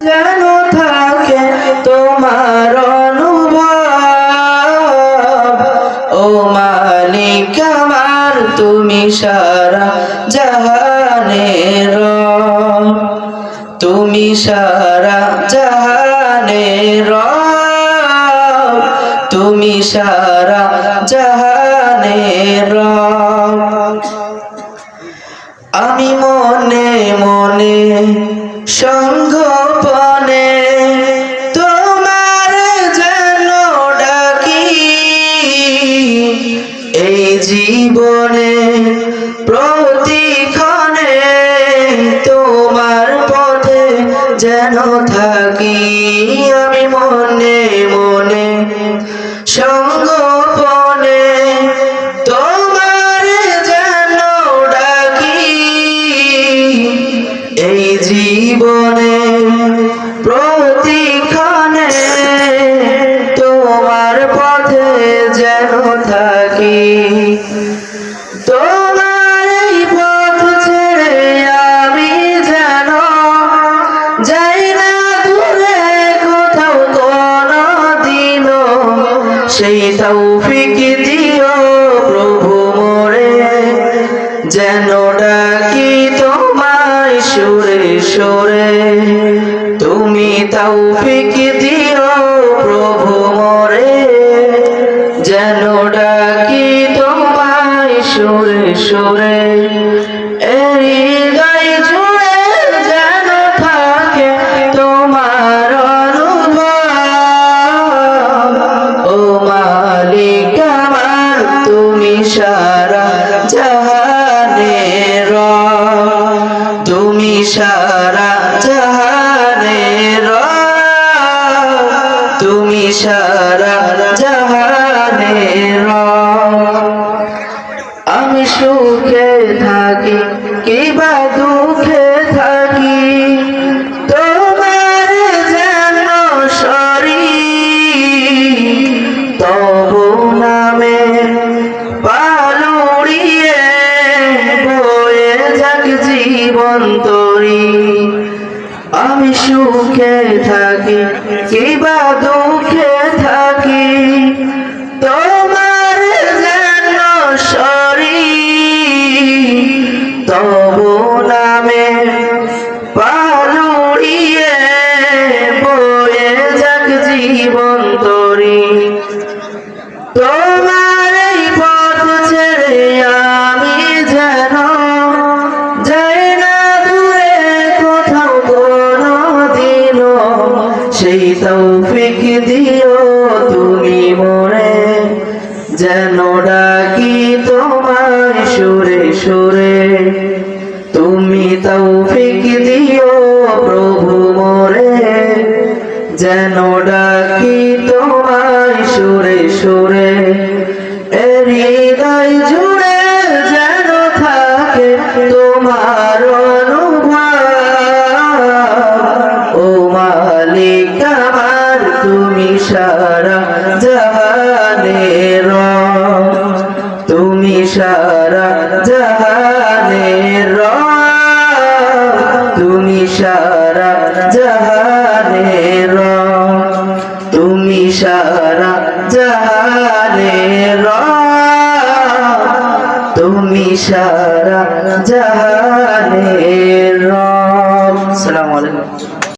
যেন থাকে তোমার অনুভব। ও মালিক আমার তুমি সারা জাহানের রব, তুমি সারা জাহানের রব, তুমি সারা জাহানের রব। আমি মনে মনে সংগোপনে তোমার যেন ডাকি, এই জীবনে প্রতিক্ষণে তোমার পথে যেন থাকি। আমি মনে মনে সংগোপনে তোমার যেন ডাকি, এই জীবনে প্রতিক্ষণে তোমার পথে যেন থাকি। তোমার এই পথ ছেড়ে আমি যেন যাই না দূরে কোথাও কোনদিনও, সেই তৌফিক দিও প্রভু মোরে, যেন ডাকি তোমায় সুরে সুরে। তুমি তৌফিক দিও প্রভু মোরে, যেন ডাকি তোমায় সুরে সুরে। হৃদয় জুড়ে যেন থাকে তোমার অনুভব। ও মালিক আমার তুমি সারা জাহানের রব, তুমি সারা জাহানের রব, তুমি সারা জাহানের রব। আমি সুখে থাকি কিবা দুঃখে থাকি, তোমার যেন সরি তবু নামে পালুড়িয়ে বয়ে যাক জীবন তরি। আমি সুখে থাকি কিবা দুঃখে থাকি, তোমার যেন সরি তবু নামে পালুড়িয়ে বয়ে যাক জীবন তরি। তোমার এই পথ ছেড়ে আমি যেন যাই না দূরে কোথাও কোনদিনও, সেই তৌফিক দিও তুমি মোরে, যেন ডাকি তোমায় সুরে সুরে। তুমি তৌফিক দিও প্রভু মোরে, যেন ডাকি তোমায় সুরে সুরে। হৃদয় জুড়ে যেন থাকে তোমার অনুভব। ও মালিক আমার তুমি সারা জাহানের রব, তুমি সারা জাহানের রব, তুমি সারা জাহানের রব, তুমি সারা জাহানের রব, তুমি সারা জাহানের